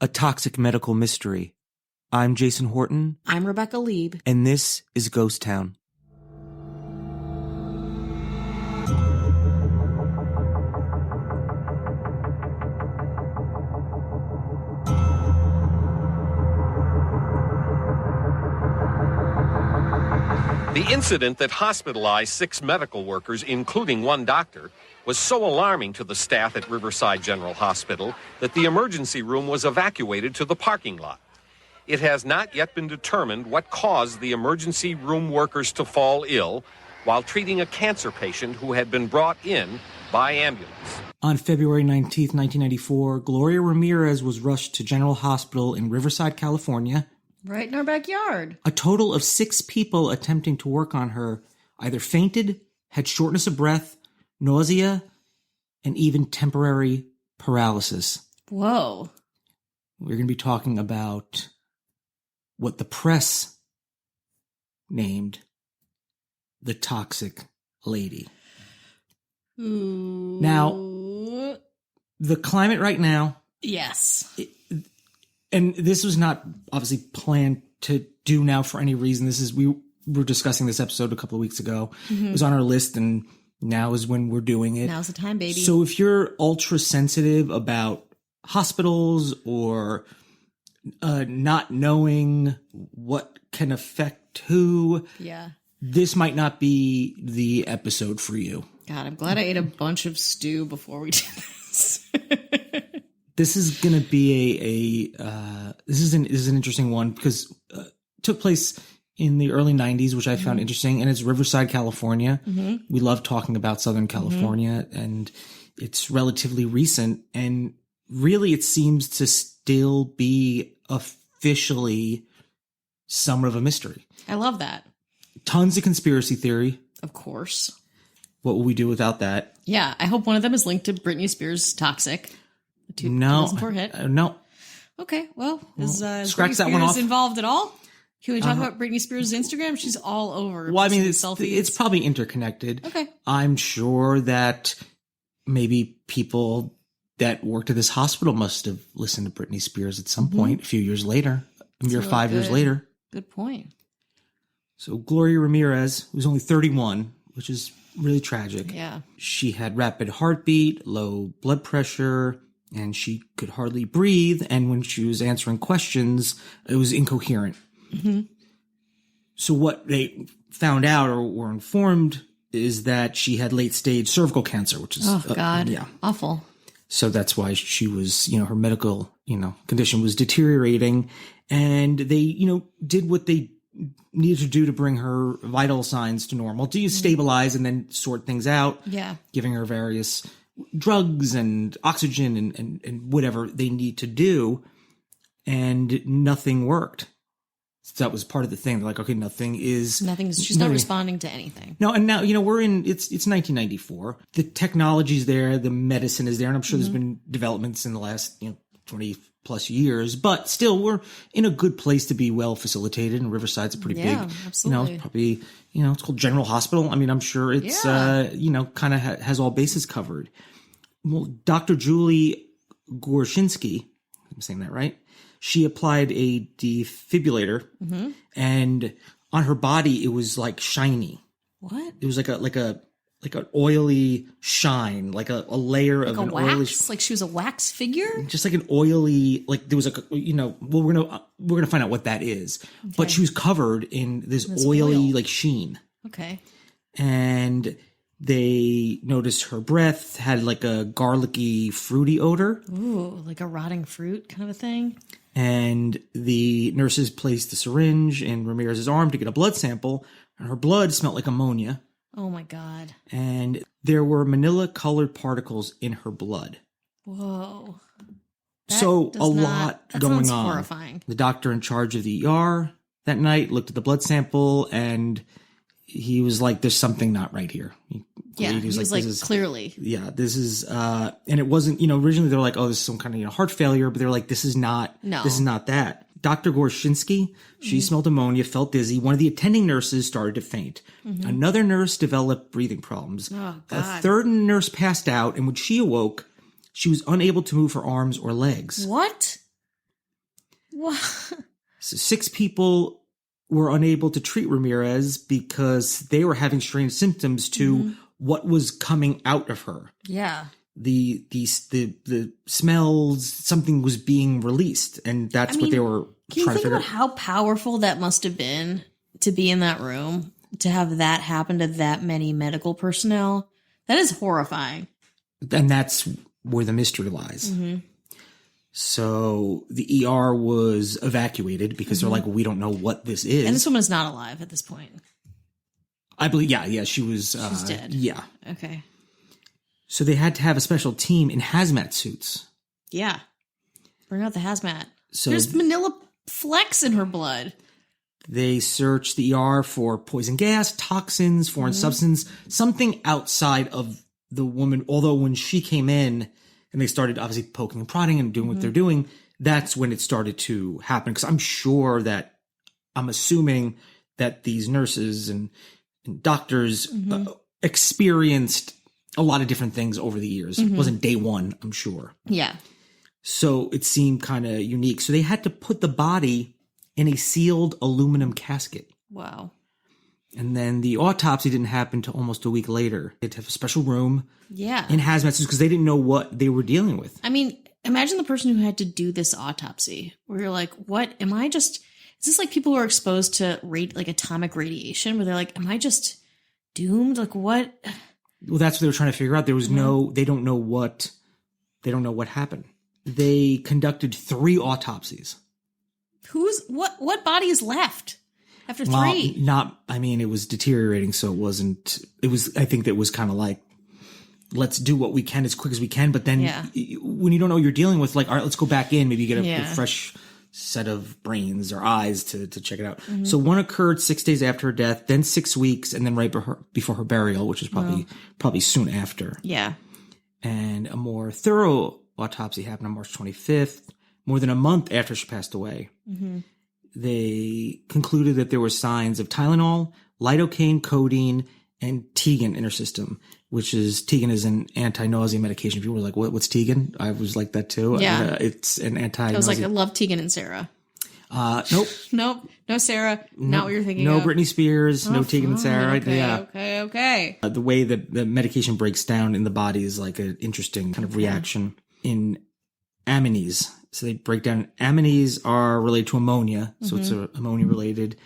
a toxic medical mystery. I'm Jason Horton. I'm Rebecca Lieb. And this is Ghost Town. The incident that hospitalized 6 medical workers, including 1 doctor, was so alarming to the staff at Riverside General Hospital that the emergency room was evacuated to the parking lot. It has not yet been determined what caused the emergency room workers to fall ill while treating a cancer patient who had been brought in by ambulance. On February 19th, 1994, Gloria Ramirez was rushed to General Hospital in Riverside, California. Right in our backyard. A total of 6 people attempting to work on her either fainted, had shortness of breath, nausea, and even temporary paralysis. Whoa. We're going to be talking about what the press named the toxic lady. Ooh. Now, the climate right now... Yes. And this was not obviously planned to do now for any reason. We were discussing this episode a couple of weeks ago. Mm-hmm. It was on our list, and now is when we're doing it. Now's the time, baby. So if you're ultra sensitive about hospitals or not knowing what can affect who, this mimight not be the episode for you. God, I'm glad I ate a bunch of stew before we did this. This is going to be this is an interesting one because it took place in the early 90s, which I found interesting, and it's Riverside, California. Mm-hmm. We love talking about Southern California, and it's relatively recent, and really it seems to still be officially somewhat of a mystery. I love that. Tons of conspiracy theory. Of course. What will we do without that? Yeah, I hope one of them is linked to Britney Spears' Toxic. No. No. Okay, well, is scratch Britney that one Spears off. Involved at all? Can we talk about Britney Spears' Instagram? She's all over. Well, I mean, it's probably interconnected. Okay. I'm sure that maybe people that worked at this hospital must have listened to Britney Spears at some point a few years later, a mere 5 years later. Good point. So Gloria Ramirez was only 31, which is really tragic. Yeah. She had rapid heartbeat, low blood pressure, and she could hardly breathe. And when she was answering questions, it was incoherent. Mm-hmm. So what they found out or were informed is that she had late stage cervical cancer, which is, God, awful. So that's why she was, her medical, condition was deteriorating, and they, did what they needed to do to bring her vital signs to normal, to stabilize and then sort things out. Yeah. Giving her various drugs and oxygen and whatever they need to do, and nothing worked. So that was part of the thing. They're like, okay, she's not responding to anything. No, and now, we're in, it's 1994. The technology's there, the medicine is there, and I'm sure there's been developments in the last, 20 plus years, but still we're in a good place to be well facilitated, and Riverside's a pretty big, absolutely. Probably, it's called General Hospital. I mean, I'm sure it's, kind of has all bases covered. Well, Dr. Julie Gorshinsky, I'm saying that right? She applied a defibrillator, and on her body, it was like shiny. What? It was like an oily shine, like a layer of an wax? oily, like she was a wax figure, just like an oily, like there was we're gonna find out what that is. Okay. But she was covered in this oily like sheen. Okay. And they noticed her breath had like a garlicky, fruity odor. Ooh, like a rotting fruit kind of a thing. And the nurses placed the syringe in Ramirez's arm to get a blood sample, and her blood smelled like ammonia. Oh my God. And there were manila-colored particles in her blood. Whoa. So a lot going on. Horrifying. The doctor in charge of the ER that night looked at the blood sample, and he was like, there's something not right here. He was like, clearly. Yeah, this is, and it wasn't, originally they were like, oh, this is some kind of, heart failure, but they're like, this is not that. Dr. Gorshinsky, she smelled ammonia, felt dizzy. One of the attending nurses started to faint. Mm-hmm. Another nurse developed breathing problems. Oh, God. A third nurse passed out, and when she awoke, she was unable to move her arms or legs. What? What? So 6 people were unable to treat Ramirez because they were having strange symptoms to what was coming out of her. Yeah. The smells, something was being released, and that's what they were Can you trying to think figure about out. how powerful that must have been to be in that room, to have that happen to that many medical personnel? That is horrifying. And that's where the mystery lies. So the ER was evacuated because they're like, we don't know what this is. And this woman is not alive at this point. I believe, yeah, she was. She's dead. Yeah. Okay. So they had to have a special team in hazmat suits. Yeah. Bring out the hazmat. So There's Manila Flex in her blood. they searched the ER for poison gas, toxins, foreign substance, something outside of the woman. Although when she came in and they started obviously poking and prodding and doing what they're doing, that's when it started to happen. Because I'm assuming that these nurses and doctors experienced a lot of different things over the years. It wasn't day one, I'm sure. Yeah. So it seemed kind of unique. So they had to put the body in a sealed aluminum casket. Wow. And then the autopsy didn't happen until almost a week later. They had to have a special room Yeah. in hazmat suits because they didn't know what they were dealing with. I mean, imagine the person who had to do this autopsy where you're like, what am I just, is this like people who are exposed to like atomic radiation where they're like, am I just doomed? Like what? Well, that's what they were trying to figure out. There was they don't know what happened. They conducted 3 autopsies. What body is left after 3? It was deteriorating. So I think that was kind of like, let's do what we can as quick as we can. But then when you don't know what you're dealing with, like, all right, let's go back in, maybe get a fresh set of brains or eyes to check it out. So one occurred 6 days after her death, then 6 weeks, and then right before her burial, which is probably soon after. Yeah. And a more thorough autopsy happened on March 25th, more than a month after she passed away. They concluded that there were signs of Tylenol, lidocaine, codeine, and Tegan in her system, Tegan is an anti-nausea medication. People were like, what's Tegan? I was like that too. Yeah. It's an anti-nausea. I was like, I love Tegan and Sarah. Nope. Nope. No Sarah. Not what you're thinking no of. No Britney Spears. No Tegan and Sarah. Okay. The way that the medication breaks down in the body is like an interesting kind of reaction. In amines, so they break down. Amines are related to ammonia, so it's ammonia related,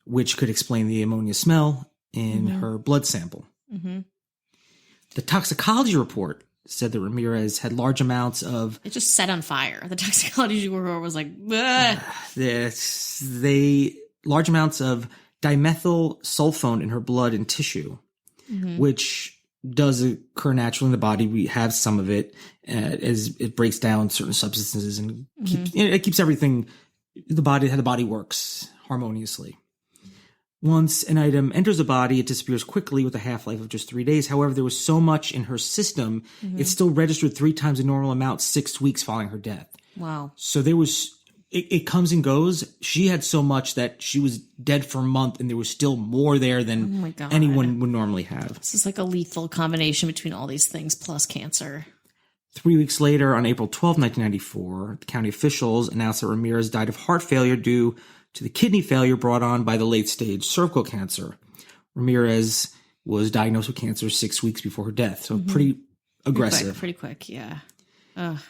which could explain the ammonia smell in her blood sample. The toxicology report said that Ramirez had large amounts of... It just set on fire. The toxicology report was like... large amounts of dimethyl sulfone in her blood and tissue, which does occur naturally in the body. We have some of it as it breaks down certain substances and it keeps everything, how the body works harmoniously. Once an item enters the body, it disappears quickly with a half-life of just 3 days. However, there was so much in her system, it still registered 3 times the normal amount 6 weeks following her death. Wow. So there was, it comes and goes. She had so much that she was dead for a month and there was still more there than anyone would normally have. This is like a lethal combination between all these things plus cancer. 3 weeks later, on April 12, 1994, the county officials announced that Ramirez died of heart failure due to the kidney failure brought on by the late-stage cervical cancer. Ramirez was diagnosed with cancer 6 weeks before her death, so pretty aggressive. Pretty quick, yeah. Ugh.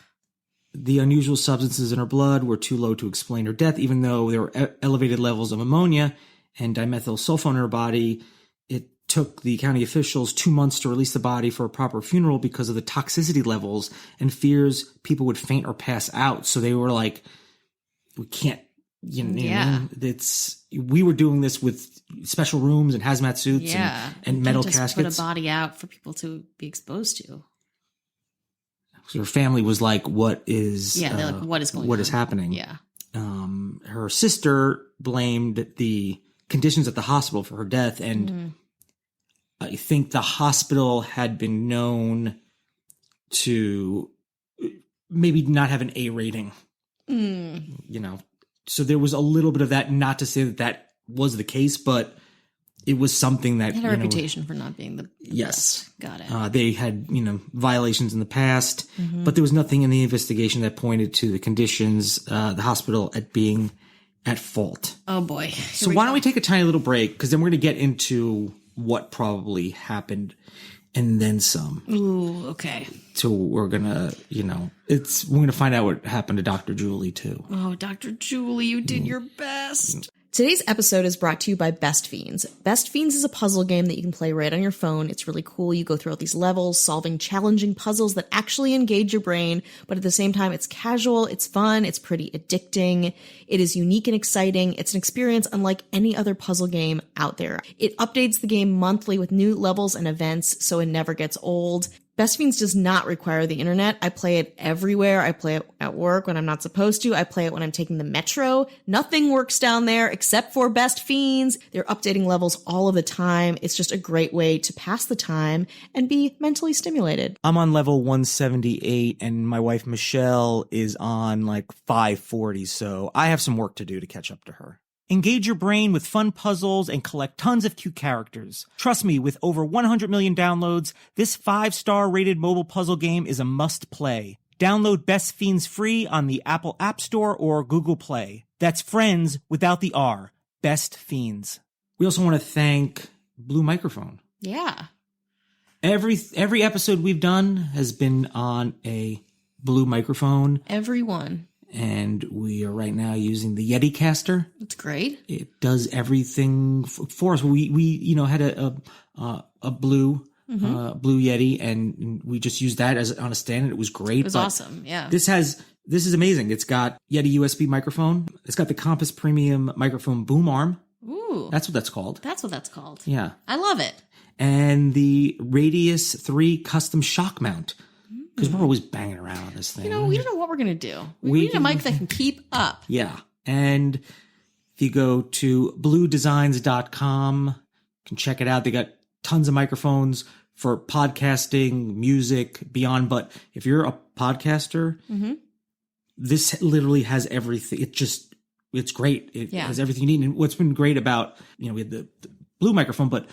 The unusual substances in her blood were too low to explain her death, even though there were elevated levels of ammonia and dimethyl sulfone in her body. It took the county officials 2 months to release the body for a proper funeral because of the toxicity levels and fears people would faint or pass out. So they were like, we can't, we were doing this with special rooms and hazmat suits and metal just caskets. Put a body out for people to be exposed to. So her family was like, what is what is going on? What is happening? Yeah. Her sister blamed the conditions at the hospital for her death, and I think the hospital had been known to maybe not have an A rating. So there was a little bit of that, not to say that was the case, but it was something that had a reputation for not being the best. Got it. They had, violations in the past, but there was nothing in the investigation that pointed to the conditions, the hospital at being at fault. Oh boy. So why don't we take a tiny little break? Because then we're going to get into what probably happened and then some. Ooh, okay. So we're going to, we're going to find out what happened to Dr. Julie too. Oh, Dr. Julie, you did your best. Today's episode is brought to you by Best Fiends. Best Fiends is a puzzle game that you can play right on your phone. It's really cool. You go through all these levels, solving challenging puzzles that actually engage your brain, but at the same time, it's casual, it's fun, it's pretty addicting. It is unique and exciting. It's an experience unlike any other puzzle game out there. It updates the game monthly with new levels and events, so it never gets old. Best Fiends does not require the internet. I play it everywhere. I play it at work when I'm not supposed to. I play it when I'm taking the metro. Nothing works down there except for Best Fiends. They're updating levels all of the time. It's just a great way to pass the time and be mentally stimulated. I'm on level 178 and my wife Michelle is on like 540, so I have some work to do to catch up to her. Engage your brain with fun puzzles and collect tons of cute characters. Trust me, with over 100 million downloads, this 5-star rated mobile puzzle game is a must-play. Download Best Fiends free on the Apple App Store or Google Play. That's friends without the R. Best Fiends. We also want to thank Blue Microphone. Yeah. Every episode we've done has been on a Blue Microphone. Everyone. And we are right now using the Yeti caster. That's great. It does everything for us. We had a blue Yeti, and we just used that as on a stand, and it was great. It was awesome. Yeah. This is amazing. It's got Yeti USB microphone. It's got the Compass Premium microphone boom arm. Ooh. That's what that's called. That's what that's called. Yeah. I love it. And the Radius 3 custom shock mount. Because we're always banging around on this thing. We don't know what we're going to do. We need a mic that can keep up. Yeah. And if you go to bluedesigns.com, you can check it out. They got tons of microphones for podcasting, music, beyond. But if you're a podcaster, this literally has everything. It's great. It has everything you need. And what's been great about, we had the blue microphone, but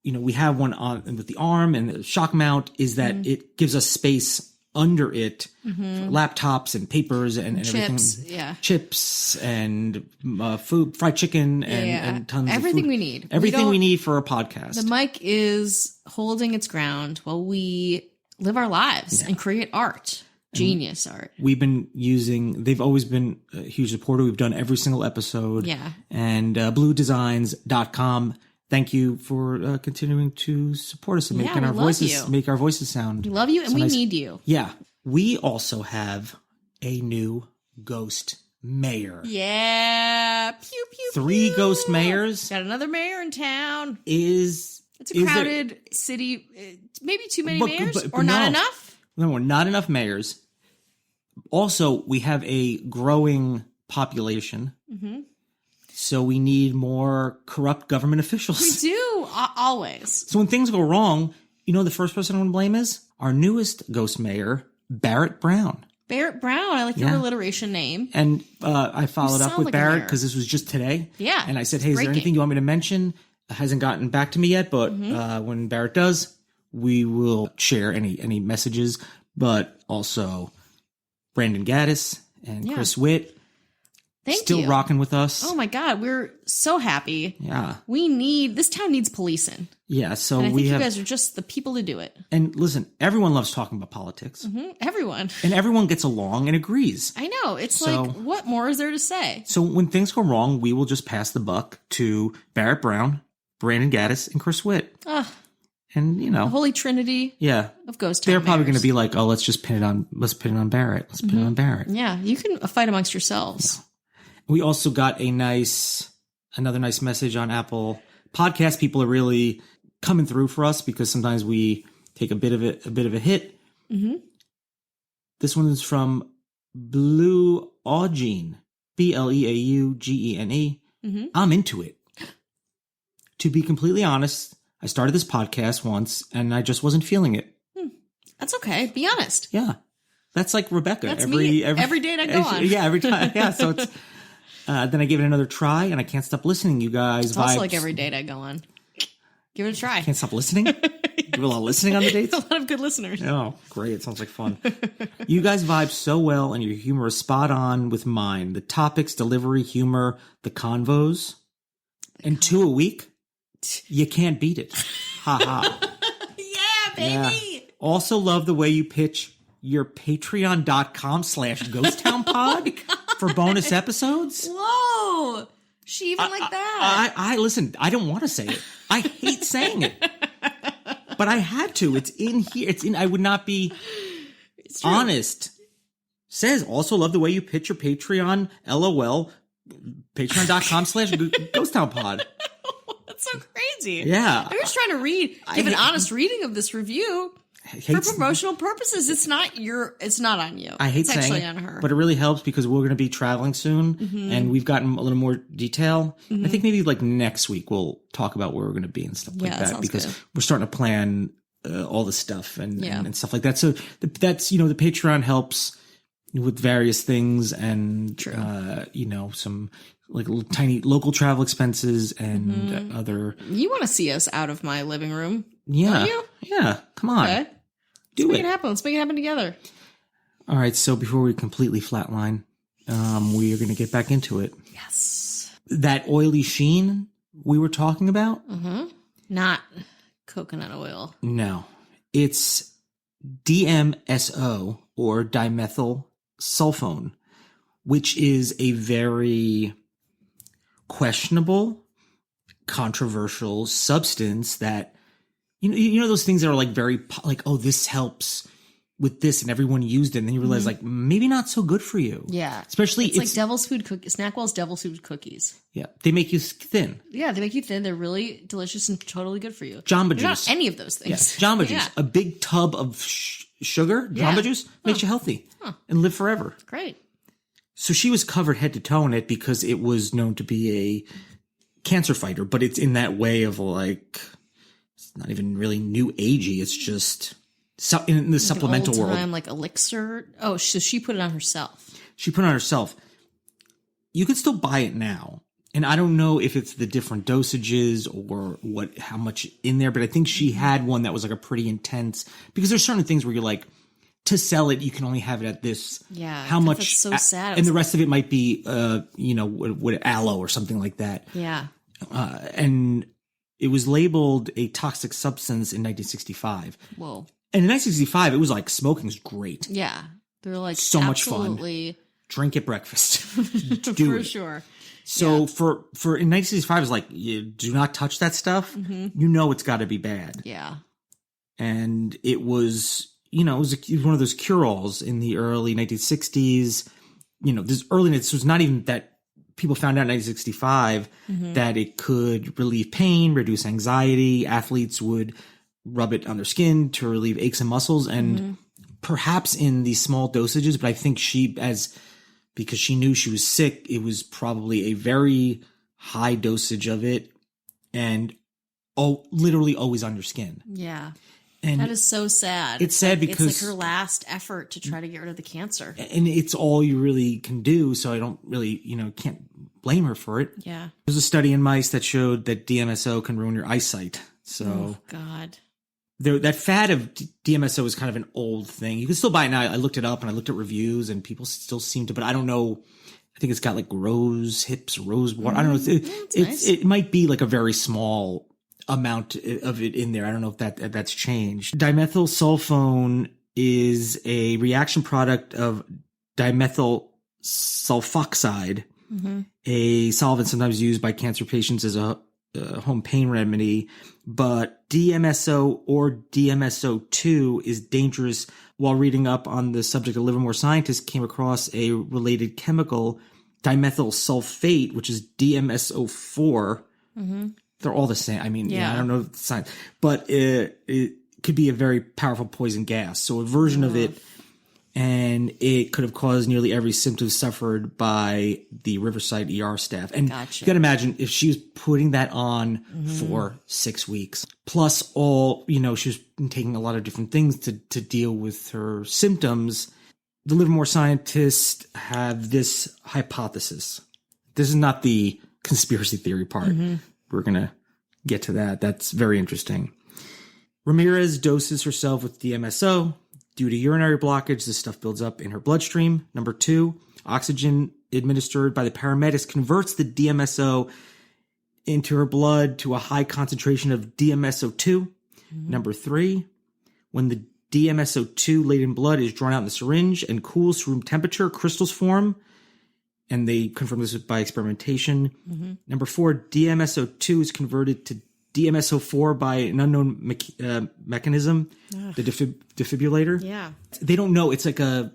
we have one on with the arm and the shock mount is that it gives us space under it for laptops and papers and chips, everything. Yeah. Chips and food, fried chicken and tons everything of food. We need. Everything we need for a podcast. The mic is holding its ground while we live our lives and create art. Genius art. They've always been a huge supporter. We've done every single episode. Yeah. And bluedesigns.com. Thank you for continuing to support us and making our voices sound. We love you and we need you. Yeah. We also have a new ghost mayor. Yeah. Pew, pew, 3 ghost mayors. Got another mayor in town. It's a crowded city. Maybe too many mayors or not enough? No, not enough mayors. Also, we have a growing population. Mm-hmm. So we need more corrupt government officials. We do, always. So when things go wrong, the first person I want to blame is our newest ghost mayor, Barrett Brown. Barrett Brown. I like your alliteration name. And I followed up with Barrett because this was just today. Yeah. And I said, hey, is there anything you want me to mention? It hasn't gotten back to me yet, but when Barrett does, we will share any messages. But also Brandon Gaddis and Chris Witt. Still rocking with us. Oh my God, we're so happy. Yeah. This town needs policing. Yeah, so and I think you guys are just the people to do it. And listen, everyone loves talking about politics. Mm-hmm. Everyone. And everyone gets along and agrees. I know. It's like, what more is there to say? So when things go wrong, we will just pass the buck to Barrett Brown, Brandon Gaddis, and Chris Witt. And the Holy Trinity of ghost town They're probably mayors. going to be like, oh, let's pin it on Barrett. Let's pin it on Barrett. Yeah, you can fight amongst yourselves. Yeah. We also got another nice message on Apple Podcast. People are really coming through for us because sometimes we take a bit of a hit. Mm-hmm. This one is from Blue Augene, BLEAUGENE. Mm-hmm. I'm into it. To be completely honest, I started this podcast once and I just wasn't feeling it. That's okay. Be honest. Yeah. That's like Rebecca. That's me. Every date I go on. Yeah, every time. Yeah, so it's... then I gave it another try, and I can't stop listening, you guys. It's also like every date I go on. Give it a try. Can't stop listening? Do a lot of listening on the dates? A lot of good listeners. Oh, great. It sounds like fun. You guys vibe so well, and your humor is spot on with mine. The topics, delivery, humor, the convos. And 2 a week? You can't beat it. Ha ha. Yeah, baby. Yeah. Also love the way you pitch your patreon.com/ghosttownpod for bonus episodes. Whoa. She even like that. I listen, I don't want to say it. I hate saying it. But I had to. It's in here. I would not be honest. Says, also love the way you pitch your Patreon, LOL, patreon.com/ghosttownpod. That's so crazy. Yeah. I'm just trying to give an honest reading of this review. For promotional purposes, it's not on you. I hate it's saying actually it, on her. but it really helps because we're going to be traveling soon, and we've gotten a little more detail. I think maybe like next week we'll talk about where we're going to be and stuff like that because we're starting to plan all the stuff and stuff like that. So that's the Patreon helps with various things and some like little tiny local travel expenses and other. You want to see us out of my living room? Yeah, don't you? Yeah. Come on. Okay. Let's make it happen. Let's make it happen together. All right. So before we completely flatline, we are going to get back into it. Yes. That oily sheen we were talking about? Not coconut oil. No. It's DMSO or dimethyl sulfone, which is a very questionable, controversial substance that you know those things that are like very like, oh, this helps with this, and everyone used it, and then you realize like maybe not so good for you. Yeah, especially it's like Devil's Food cookies. Snackwell's Devil's Food cookies. Yeah, they make you thin. Yeah, they make you thin. They're really delicious and totally good for you. Jamba They're juice, not any of those things. Yeah. Jamba juice, a big tub of sugar. Jamba juice makes you healthy and live forever. Great. So she was covered head to toe in it because it was known to be a cancer fighter, but it's in that way of like. It's not even really new agey. It's just in the like supplemental world. Like elixir. Oh, so she put it on herself. She put it on herself. You can still buy it now. And I don't know if it's the different dosages or how much in there, but I think she had one that was like a pretty intense, because there's certain things where you're like, to sell it, you can only have it at this. Yeah. How much? That's so sad. And the rest of it might be, with aloe or something like that. Yeah. And it was labeled a toxic substance in 1965. Whoa. And in 1965, it was like smoking's great. Yeah. They're like so much fun. Drink at breakfast. Do it. For sure. So for in 1965, it was like, you do not touch that stuff. You know it's got to be bad. Yeah. And it was, it was one of those cure-alls in the early 1960s. This was not even that. People found out in 1965 that it could relieve pain, reduce anxiety. Athletes would rub it on their skin to relieve aches and muscles, and perhaps in these small dosages. But I think because she knew she was sick, it was probably a very high dosage of it, and literally always on your skin. Yeah. And that is so sad. It's sad because it's like her last effort to try to get rid of the cancer. And it's all you really can do. So I don't really, can't blame her for it. Yeah. There's a study in mice that showed that DMSO can ruin your eyesight. So oh, God. That fad of DMSO is kind of an old thing. You can still buy it now. I looked it up and I looked at reviews and people still seem to, but I don't know. I think it's got like rose water. I don't know. It might be like a very small amount of it in there. I don't know if that's changed. Dimethyl sulfone is a reaction product of dimethyl sulfoxide, a solvent sometimes used by cancer patients as a home pain remedy. But DMSO or DMSO2 is dangerous. While reading up on the subject, a Livermore scientist came across a related chemical, dimethyl sulfate, which is DMSO4. They're all the same. I mean, I don't know the science, but it could be a very powerful poison gas. So a version of it, and it could have caused nearly every symptom suffered by the Riverside ER staff. And you got to imagine if she was putting that on for 6 weeks, plus all, she was taking a lot of different things to deal with her symptoms. The Livermore scientists have this hypothesis. This is not the conspiracy theory part. We're going to get to that. That's very interesting. Ramirez doses herself with DMSO. Due to urinary blockage, this stuff builds up in her bloodstream. Number 2, oxygen administered by the paramedics converts the DMSO into her blood to a high concentration of DMSO2. Number 3, when the DMSO2 laden blood is drawn out in the syringe and cools to room temperature, crystals form, and they confirm this by experimentation. Number 4, DMSO2 is converted to DMSO4 by an unknown mechanism, the defibrillator. Yeah. They don't know. It's like a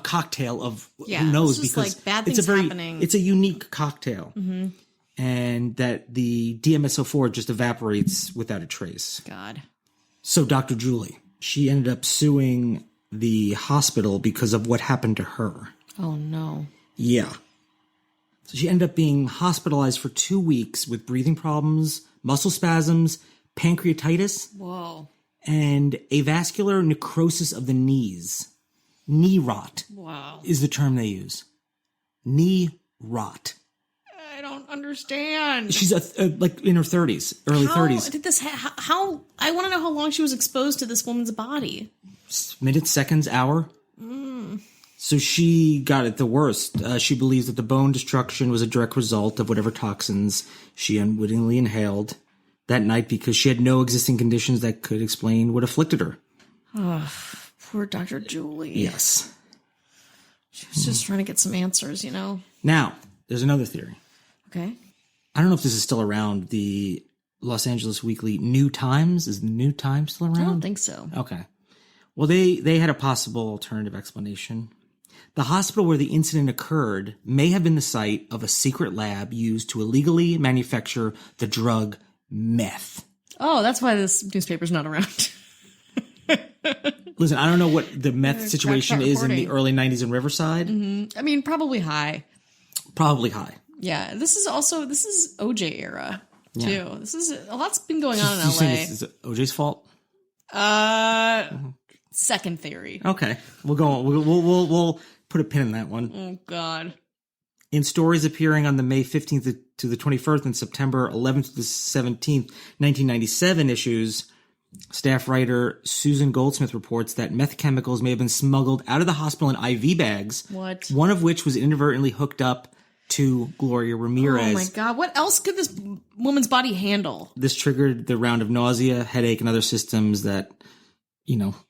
cocktail of Yeah, who knows, it's just because like bad it's things happening. It's a unique cocktail. And that the DMSO4 just evaporates without a trace. God. So Dr. Julie, she ended up suing the hospital because of what happened to her. Oh, no. Yeah. So she ended up being hospitalized for 2 weeks with breathing problems, muscle spasms, pancreatitis, Whoa. and avascular necrosis of the knees. Knee rot Wow. is the term they use. Knee rot. I don't understand. She's like in her 30s, early How 30s. did this how I want to know how long she was exposed to this woman's body. Minutes, seconds, hour. So she got it the worst. She believes that the bone destruction was a direct result of whatever toxins she unwittingly inhaled that night because she had no existing conditions that could explain what afflicted her. Oh, poor Dr. Julie. Yes. She was just trying to get some answers, you know? Now, there's another theory. Okay. I don't know if this is still around. The Los Angeles Weekly New Times. Is the New Times still around? I don't think so. Okay. Well, they had a possible alternative explanation. The hospital where the incident occurred may have been the site of a secret lab used to illegally manufacture the drug meth. Oh, that's why this newspaper's not around. Listen, I don't know what the meth situation is in the reporting. early 90s in Riverside. I mean, probably high. Probably high. Yeah, this is OJ era too. Yeah. This is a lot's been going on in You saying LA. this is OJ's fault? Second theory. Okay, we'll go on. We'll put a pin in that one. Oh God. In stories appearing on the May 15th to the 21st and September 11th to the 17th, 1997 issues, staff writer Susan Goldsmith reports that meth chemicals may have been smuggled out of the hospital in IV bags. What? One of which was inadvertently hooked up to Gloria Ramirez. Oh my God. What else could this woman's body handle? This triggered the round of nausea, headache, and other symptoms that,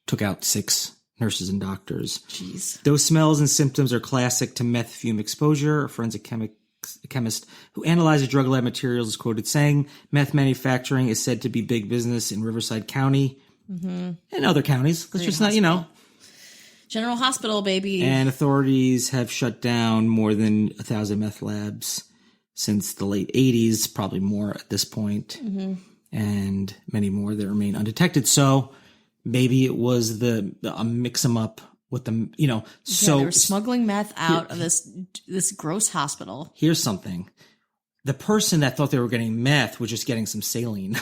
took out 6 nurses and doctors. Jeez. Those smells and symptoms are classic to meth fume exposure. A forensic chemist who analyzed the drug lab materials is quoted saying, meth manufacturing is said to be big business in Riverside County and other counties. Let's just not, General Hospital, baby. And authorities have shut down more than 1,000 meth labs since the late 80s, probably more at this point, and many more that remain undetected. So maybe it was a mix 'em up with them, So they were smuggling meth out of this gross hospital. Here's something. The person that thought they were getting meth was just getting some saline.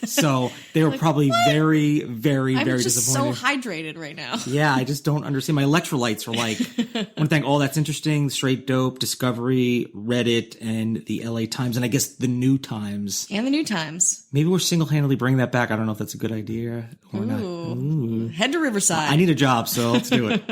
So they were probably very, very, I'm very just disappointed. so hydrated right now. Yeah, I just don't understand. My electrolytes were like, I want to thank All That's Interesting, Straight Dope, Discovery, Reddit, and the LA Times, and I guess the New Times. And the New Times. Maybe we're single-handedly bringing that back. I don't know if that's a good idea or not. Ooh. Head to Riverside. I need a job, so let's do it.